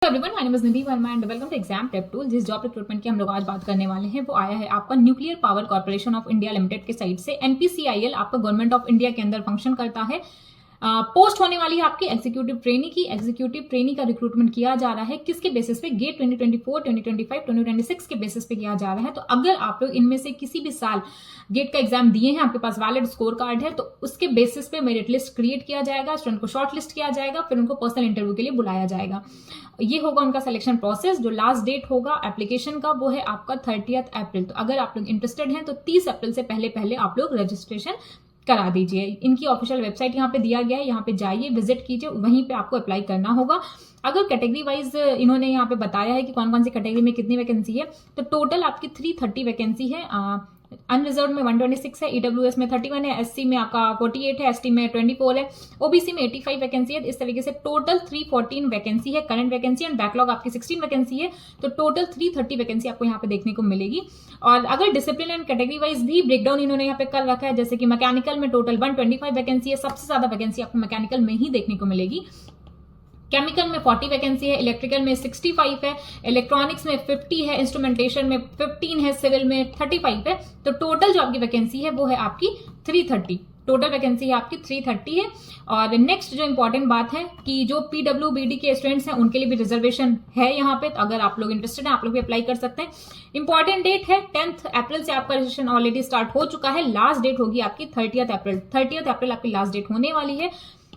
Everyone, my name is Nidhi Verma and welcome to exam prep tool. जिस job recruitment की हम लोग आज बात करने वाले हैं वो आया है आपका nuclear power corporation of India limited के साइड से। एनपीसीआईएल आपका गवर्नमेंट ऑफ इंडिया के अंदर फंक्शन करता है। पोस्ट होने वाली है आपकी एग्जीक्यूटिव ट्रेनी की। एग्जीक्यूटिव ट्रेनी का रिक्रूटमेंट किया जा रहा है किसके बेसिस पे? गेट 2024, 2025, 2026 के बेसिस पे किया जा रहा है। तो अगर आप लोग इनमें से किसी भी साल गेट का एग्जाम दिए हैं, आपके पास वैलिड स्कोर कार्ड है, तो उसके बेसिस पे मेरिट लिस्ट क्रिएट किया जाएगा, स्टूडेंट को शॉर्ट लिस्ट किया जाएगा, फिर उनको पर्सनल इंटरव्यू के लिए बुलाया जाएगा। ये होगा उनका सिलेक्शन प्रोसेस। जो लास्ट डेट होगा एप्लीकेशन का वो है आपका 30 अप्रैल। तो अगर आप लोग इंटरेस्टेड हैं तो 30 अप्रैल से पहले आप लोग रजिस्ट्रेशन करा दीजिए। इनकी ऑफिशियल वेबसाइट यहाँ पे दिया गया है, यहाँ पे जाइए, विजिट कीजिए, वहीं पे आपको अप्लाई करना होगा। अगर कैटेगरी वाइज इन्होंने यहाँ पे बताया है कि कौन कौन सी कैटेगरी में कितनी वैकेंसी है, तो टोटल आपकी 330 वैकेंसी है। अनरिजर्व में 126 है, ईडब्ल्यूएस में 31 है, एससी में आपका 48 है, एसटी में 24 है, ओबीसी में 85 वैकेंसी है। इस तरीके से टोटल 314 वैकेंसी है करंट वैकेंसी, एंड बैकलॉग आपकी 16 वैकेंसी है। तो टोटल 330 वैकेंसी आपको यहाँ पे देखने को मिलेगी। और अगर डिसिप्लिन एंड कैटेगरी वाइज भी ब्रेकडाउन इन्होंने यहाँ पे कर रखा है, जैसे कि मैकेनिकल में टोटल 125 वैकेंसी है, सबसे ज्यादा वैकेंसी आपको मैकेनिकल में ही देखने को मिलेगी। केमिकल में 40 वैकेंसी है, इलेक्ट्रिकल में 65 है, इलेक्ट्रॉनिक्स में 50 है, इंस्ट्रूमेंटेशन में 15 है, सिविल में 35 है। तो टोटल जो आपकी वैकेंसी है वो है आपकी 330। टोटल वैकेंसी है आपकी 330 है। और नेक्स्ट जो इंपॉर्टेंट बात है कि जो पीडब्ल्यूबीडी के स्टूडेंट्स हैं उनके लिए भी रिजर्वेशन है यहाँ पे। तो अगर आप लोग इंटरेस्टेड हैं आप लोग भी अप्लाई कर सकते हैं। इंपॉर्टेंट डेट है 10 अप्रैल से आपका रजिस्ट्रेशन ऑलरेडी स्टार्ट हो चुका है। लास्ट डेट होगी आपकी 30 अप्रैल। 30 अप्रैल आपकी लास्ट डेट होने वाली है।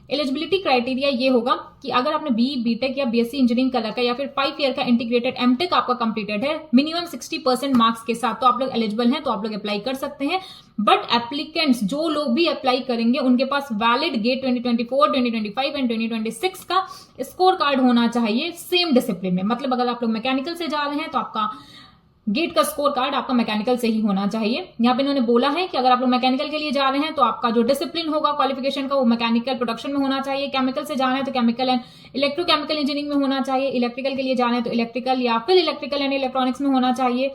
एलिजिबिलिटी क्राइटेरिया ये होगा कि अगर आपने बीई, बीटेक या बीएससी इंजीनियरिंग कर रखा है या फिर 5 ईयर का इंटीग्रेटेड एमटेक आपका कंप्लीटेड है मिनिमम 60% मार्क्स के साथ, तो आप लोग एलिजिबल हैं, तो आप लोग अप्लाई कर सकते हैं। बट एप्लीकेंट्स जो लोग भी अप्लाई करेंगे उनके पास वैलिड गेट 2024, 2025 एंड 2026 का स्कोर कार्ड होना चाहिए सेम डिसिप्लिन में। मतलब अगर आप लोग मैकेनिकल से जा रहे हैं तो आपका गेट का स्कोर कार्ड आपका मैकेनिकल से ही होना चाहिए। यहाँ पे इन्होंने बोला है कि अगर आप लोग मैकेनिकल के लिए जा रहे हैं तो आपका जो डिसिप्लिन होगा क्वालिफिकेशन का वो मैकेनिकल प्रोडक्शन में होना चाहिए। केमिकल से जाना है तो केमिकल एंड इलेक्ट्रोकेमिकल इंजीनियरिंग में होना चाहिए। इलेक्ट्रिकल के लिए जाना है तो इलेक्ट्रिकल या फिर इलेक्ट्रिकल एंड इलेक्ट्रॉनिक्स में होना चाहिए।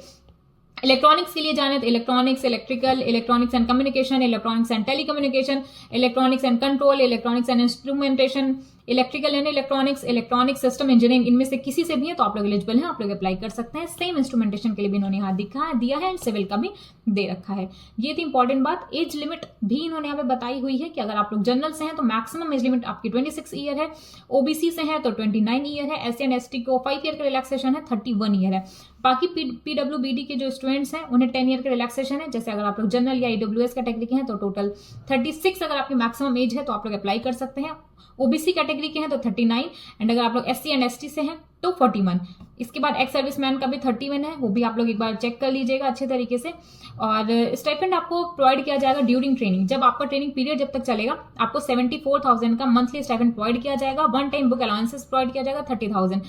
इलेक्ट्रॉनिक्स के लिए जाना है तो electronics, electrical, electronics and communication, electronics and telecommunication, electronics and control, electronics and instrumentation, electrical and electronics, electronic system engineering, इनमें से किसी से भी है तो आप लोग एलिजिबल हैं, आप लोग अप्लाई कर सकते हैं। सेम इंस्ट्रूमेंटेशन के लिए भी इन्होंने यहाँ दिया है, सिविल का भी दे रखा है। ये थी इंपॉर्टेंट बात। एज लिमिट भी इन्होंने यहाँ पे बताई हुई है कि अगर आप लोग जनरल से हैं तो मैक्सिमम एज लिमिट आपकी 26 ईयर है, ओबीसी से है तो 29 ईयर है, एससी एंड एसटी को 5 ईयर का रिलैक्सेशन है, 31 ईयर है। बाकी पीडब्ल्यूबीडी के जो स्टूडेंट्स हैं उन्हें 10 ईयर का रिलैक्सेशन है। जैसे अगर आप लोग जनरल या ईडब्ल्यूएस कैटेगरी के हैं तो टोटल 36 अगर आपकी मैक्सिमम एज है तो आप लोग अप्लाई कर सकते हैं। ओबीसी कैटेगरी के हैं तो 39, एंड अगर आप लोग एससी एंड एसटी से हैं तो 41। इसके बाद एक्स सर्विसमैन का भी 31 है, वो भी आप लोग एक बार चेक कर लीजिएगा अच्छे तरीके से। और स्टाइपेंड आपको प्रोवाइड किया जाएगा ड्यूरिंग ट्रेनिंग। जब आपका ट्रेनिंग पीरियड जब तक चलेगा आपको 74,000 का मंथली स्टाइपेंड प्रोवाइड किया जाएगा। One time book allowances provide किया जाएगा 30,000।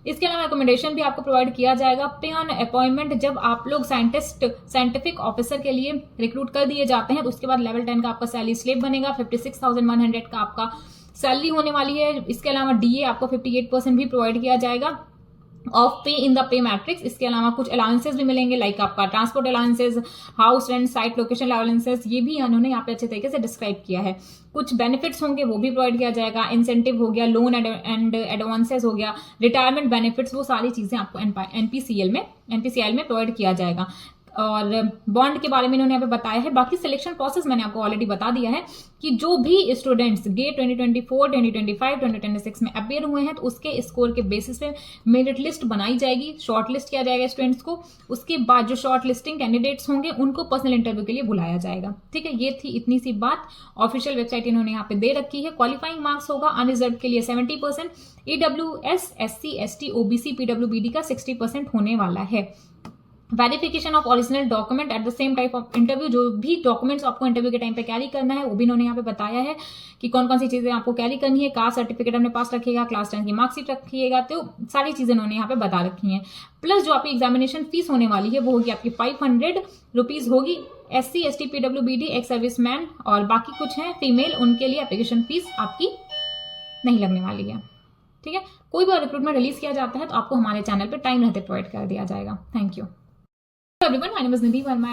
इसके अलावा एकोमोडेशन भी आपको प्रोवाइड किया जाएगा। पे ऑन अपॉइंटमेंट जब आप लोग साइंटिफिक ऑफिसर के लिए रिक्रूट कर दिए जाते हैं तो उसके बाद लेवल 10 का आपका सैलरी स्लेब बनेगा। 56,100 का आपका सैलरी होने वाली है। इसके अलावा डीए आपको 58% भी प्रोवाइड किया जाएगा ऑफ पे इन द पे मैट्रिक्स। इसके अलावा कुछ अलाउंसेस भी मिलेंगे, लाइक आपका transport allowances, house rent, site location allowances, ये भी इन्होंने यहाँ पे अच्छे तरीके से डिस्क्राइब किया है। कुछ बेनिफिट्स होंगे वो भी प्रोवाइड किया जाएगा। इंसेंटिव हो गया, लोन एंड एडवांसेस हो गया, रिटायरमेंट बेनिफिट्स, वो सारी चीजें आपको एनपीसीएल में प्रोवाइड किया जाएगा। और बॉन्ड के बारे में इन्होंने यहाँ पे बताया है। बाकी सिलेक्शन प्रोसेस मैंने आपको ऑलरेडी बता दिया है कि जो भी स्टूडेंट्स गेट 2024, 2025, 2026 में अपेयर हुए हैं तो उसके स्कोर के बेसिस पे मेरिट लिस्ट बनाई जाएगी, शॉर्ट लिस्ट किया जाएगा स्टूडेंट्स को। उसके बाद जो शॉर्ट लिस्टिंग कैंडिडेट्स होंगे उनको पर्सनल इंटरव्यू के लिए बुलाया जाएगा। ठीक है, ये थी इतनी सी बात। ऑफिशियल वेबसाइट इन्होंने यहाँ पे दे रखी है। क्वालिफाइंग मार्क्स होगा अनरिजर्व के लिए 70%, EWS, SC, ST, OBC, PWBD का 60% होने वाला है। Verification of original document at the same type of interview, जो भी डॉक्यूमेंट्स आपको इंटरव्यू के टाइम पे कैरी करना है वो भी इन्होंने यहाँ पे बताया है कि कौन कौन सी चीजें आपको कैरी करनी है। कास्ट सर्टिफिकेट अपने पास रखिएगा, क्लास 10 की मार्कशीट रखिएगा, तो सारी चीजें इन्होंने यहाँ पे बता रखी हैं। प्लस जो आपकी एग्जामिनेशन फीस होने वाली है वो होगी आपकी 500 रुपीज होगी। SC, ST, PWBD, ex serviceman और बाकी कुछ है फीमेल, उनके लिए एप्लीकेशन फीस आपकी नहीं लगने वाली है। ठीक है, कोई भी रिक्रूटमेंट रिलीज किया जाता है तो आपको हमारे चैनल पर टाइम रहते प्रोवाइड कर दिया जाएगा। Thank you everyone, my name is Nidhi Verma.